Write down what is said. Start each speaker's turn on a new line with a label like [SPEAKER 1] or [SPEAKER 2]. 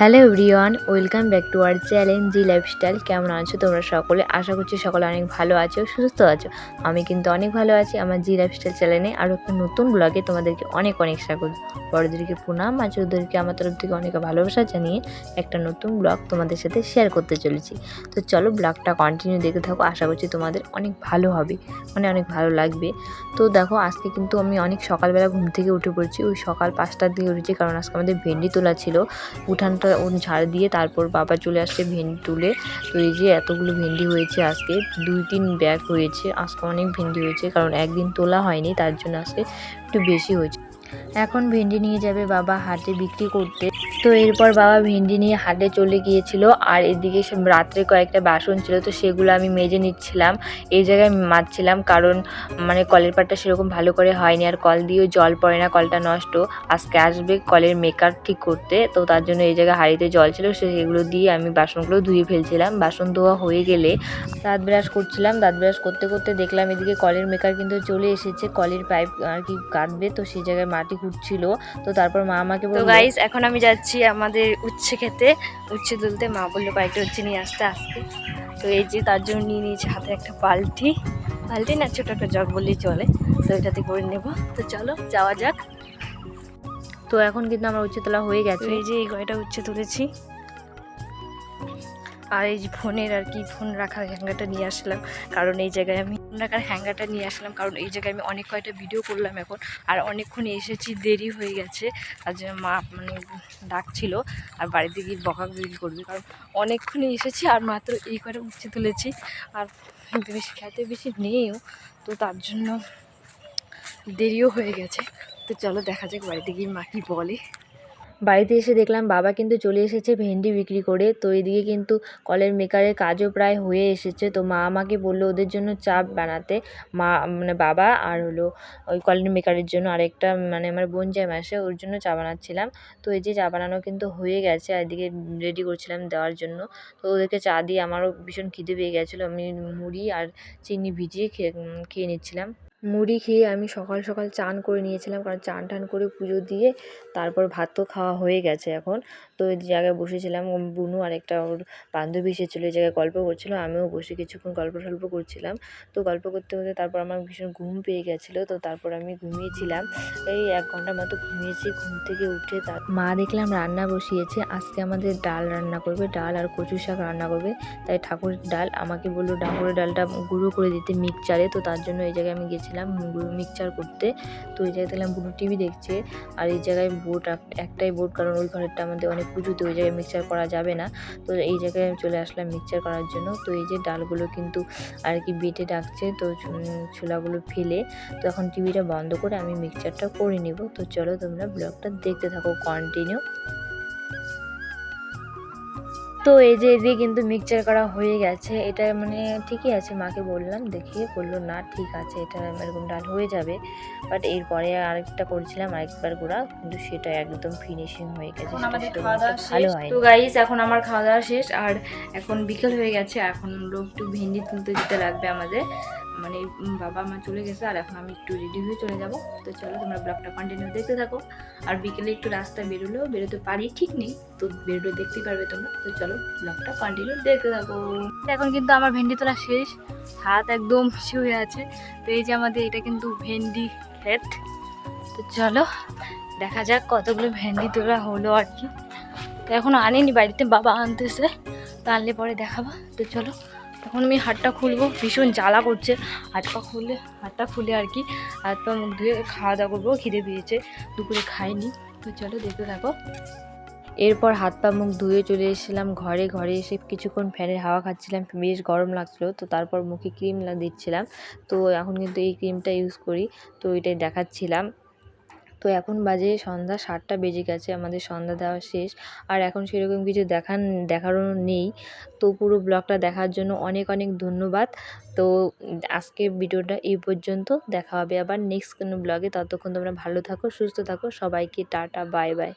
[SPEAKER 1] Hello everyone, welcome back to our channel G lifestyle. কেমন আছো তোমরা সকলে? আশা করছি সকলে অনেক ভালো আছো, সুস্থ আছো। আমি কিন্তু অনেক ভালো আছি। আমার জি লাইফস্টাইল চ্যানেলে আরও একটা নতুন ব্লগে তোমাদেরকে অনেক অনেক স্বাগত। বড়দেরকে প্রণাম আর ছোটদেরকে আমার তরফ থেকে অনেক ভালোবাসা জানিয়ে একটা নতুন ব্লগ তোমাদের সাথে শেয়ার করতে চলেছি। তো চলো ব্লগটা কন্টিনিউ দেখতে থাকো। আশা করছি তোমাদের অনেক ভালো হবে, অনেক ভালো লাগবে। তো দেখো, আজকে কিন্তু আমি অনেক সকালবেলা ঘুম থেকে উঠে পড়েছি। ওই সকাল 5টার দিকে উঠেছি, কারণ আজকে আমাদের ভেন্ডি তোলা ছিল। উঠানটা ঝাড় দিয়ে তারপর বাবা চলে আসছে ভেন্ডি তুলে। তো এই যে এতগুলো ভেন্ডি হয়েছে আজকে, 2-3 ব্যাগ হয়েছে। আজকে অনেক ভেন্ডি হয়েছে, কারণ একদিন তোলা হয়নি, তার জন্য আজকে একটু বেশি হয়েছে। এখন ভেন্ডি নিয়ে যাবে বাবা হাটে বিক্রি করতে। তো এরপর বাবা ভেন্ডি নিয়ে হাটে চলে গিয়েছিল। আর এদিকে রাত্রে কয়েকটা বাসন ছিল, তো সেগুলো আমি মেজে নিচ্ছিলাম। এই জায়গায় মাজছিলাম, কারণ কলের পাটটা সেরকম ভালো করে হয়নি, আর কল দিয়েও জল পড়ে না, কলটা নষ্ট। আজকে আসবে কলের মেকার ঠিক করতে, তো তার জন্য এই জায়গায় হাঁড়িতে জল ছিল, সেগুলো দিয়ে আমি বাসনগুলো ধুয়ে ফেলছিলাম। বাসন ধোয়া হয়ে গেলে দাঁত ব্রাশ করছিলাম। দাঁত ব্রাশ করতে করতে দেখলাম এদিকে কলের মেকার কিন্তু চলে এসেছে, কলের পাইপ আর কি কাটবে। তো সেই জায়গায় মাটি খুঁড়ছিল। তো তারপর মা আমাকে বলল, তো গাইস এখন আমি যাচ্ছি আমাদের উচ্ছে খেতে, উচ্ছে তুলতে। মা বললো কয়েকটা উচ্ছে নিয়ে আসতে আজকে। তো এই যে তার জন্য নিয়ে নিয়েছি হাতে একটা বালতি না, ছোটো একটা জগ বললেই চলে। তো এটাতে করে নেব। তো চলো যাওয়া যাক। তো এখন কিন্তু আমার উচ্ছে তোলা হয়ে গেছে। এই যে এই কয়টা উচ্ছে তুলেছি, আর এই যে ফোনের আর কি ফোন রাখার হ্যাঙ্গারটা নিয়ে আসলাম, কারণ এই জায়গায় আমি ফোন রাখার হ্যাঙ্গারটা নিয়ে আসলাম কারণ এই জায়গায় আমি অনেক কয়টা ভিডিও করলাম এখন, আর অনেকক্ষণ এসেছি, দেরি হয়ে গেছে। তার জন্য মা ডাকছিল, আর বাড়িতে গিয়ে বকাবকি করবে, কারণ অনেকক্ষণ এসেছি আর মাত্র এই কয়টা উচ্ছে তুলেছি, আর বেশি খেতে বেশি নেইও, তো তার জন্য দেরিও হয়ে গেছে। তো চলো দেখা যাক বাড়িতে গিয়ে মা কি বলে। বাড়িতে এসে দেখলাম বাবা কিন্তু চলে এসেছে ভেন্ডি বিক্রি করে। তো এদিকে কিন্তু কলের মেকারের কাজও প্রায় হয়ে এসেছে। তো মা আমাকে বললো ওদের জন্য চা বানাতে। মা বাবা আর হলো ওই কলের মেকারের জন্য আরেকটা আমার বোন জামাই আসে, ওর জন্য চা বানাচ্ছিলাম। তো এই যে চা বানানো কিন্তু হয়ে গেছে, আর এদিকে রেডি করছিলাম দেওয়ার জন্য। তো ওদেরকে চা দিয়ে আমারও ভীষণ খিদে পেয়ে গেছিলো। আমি মুড়ি আর চিনি ভিজিয়ে খেয়ে নিচ্ছিলাম। মুড়ি খেয়ে আমি সকাল সকাল চান করে নিয়েছিলাম, কারণ চান টান করে পুজো দিয়ে তারপর ভাত তো খাওয়া হয়ে গেছে এখন। তো এই জায়গায় বসেছিলাম, বুনু আর একটা ওর বান্ধবী এসেছিলো, এই জায়গায় গল্প করছিলো, আমিও বসে কিছুক্ষণ গল্প টল্প করছিলাম। তো গল্প করতে করতে তারপর আমার ভীষণ ঘুম পেয়ে গেছিলো। তো তারপর আমি ঘুমিয়েছিলাম, এই 1 ঘন্টার মতো ঘুমিয়েছি। ঘুম থেকে উঠে তার মা দেখলাম রান্না বসিয়েছে। আজকে আমাদের ডাল রান্না করবে, ডাল আর কচু শাক রান্না করবে। তাই ঠাকুরের ডাল আমাকে বললো ঠাকুরের ডালটা গুঁড়ো করে দিতে মিক্সচারে। তো তার জন্য এই জায়গায় আমি গেছিলাম মিক্সচার করতে। তো এই জায়গায় দেখলাম বুনু টিভি দেখছে, আর এই জায়গায় বোট একটাই বোট, কারণ ওই ঘরেরটা আমাদের অনেক পুজোতে, ওই জায়গায় মিক্সচার করা যাবে না। তো এই জায়গায় আমি চলে আসলাম মিক্সচার করার জন্য। তো এই যে ডালগুলো কিন্তু আর কি বেটে ডাকছে, তো ছোলাগুলো ফেলে। তো এখন টিভিটা বন্ধ করে আমি মিক্সচারটা করে নিব। তো চলো তোমরা ব্লগটা দেখতে থাকো কন্টিনিউ। তো এই যে এদিকে কিন্তু মিক্সচার করা হয়ে গেছে। এটা ঠিকই আছে, মাকে বললাম, দেখিয়ে বললো না ঠিক আছে, এটা এরকম ডাল হয়ে যাবে। বাট এরপরে আরেকটা করছিলাম, আরেকবার গুঁড়া, কিন্তু সেটা একদম ফিনিশিং হয়ে গেছে, সেটা ভালো হয়। তো গাইস এখন আমার খাওয়া দাওয়া শেষ, আর এখন বিকেল হয়ে গেছে। এখন একটু ভেন্ডি তুলতে যেতে লাগবে আমাদের, বাবা মা চলে গেছে, আর এখন আমি একটু রেডি হয়ে চলে যাব। তো চলো তোমরা ব্লগটা কন্টিনিউ দেখতে থাকো। আর বিকেলে একটু রাস্তায় বেরোতে পারি ঠিক নেই, তো বেরোলে দেখতেই পারবে তোমরা। তো চলো ব্লগটা কন্টিনিউ দেখতে থাকো। এখন কিন্তু আমার ভেন্ডি তোলা শেষ, হাত একদম শুয়ে আছে। তো এই যে আমাদের এটা কিন্তু ভেন্ডি ক্ষেত। তো চলো দেখা যাক কতগুলো ভেন্ডি তোলা হলো আর কি। তো এখন আনিনি, বাড়িতে বাবা আনতেছে, তো আনলে পরে দেখাবো। তো চলো তখন আমি হাতটা খুলবো, ভীষণ জ্বালা করছে। হাতটা খুলে আর কি হাত পা মুখ ধুয়ে খাওয়া দাওয়া করবো, খিদে পেয়েছে, দুপুরে খাইনি। তো চলো দেখতে থাকো। এরপর হাত পা মুখ ধুয়ে চলে এসেছিলাম ঘরে। এসে কিছুক্ষণ ফ্যানের হাওয়া খাচ্ছিলাম, বেশ গরম লাগছিলো। তো তারপর মুখে ক্রিম দিচ্ছিলাম। তো এখন কিন্তু এই ক্রিমটা ইউজ করি, তো এটাই দেখাচ্ছিলাম। তো এখন বাজে সন্ধ্যা 7টা বেজে গেছে, আমাদের সন্ধ্যা দেওয়া শেষ। আর এখন সেরকম কিছু দেখারও নেই। তো পুরো ব্লগটা দেখার জন্য অনেক অনেক ধন্যবাদ। তো আজকের ভিডিওটা এই পর্যন্ত, দেখা হবে আবার নেক্সট কোনো ব্লগে। ততক্ষণ তোমরা ভালো থাকো, সুস্থ থাকো, সবাইকে টাটা, বাই বাই।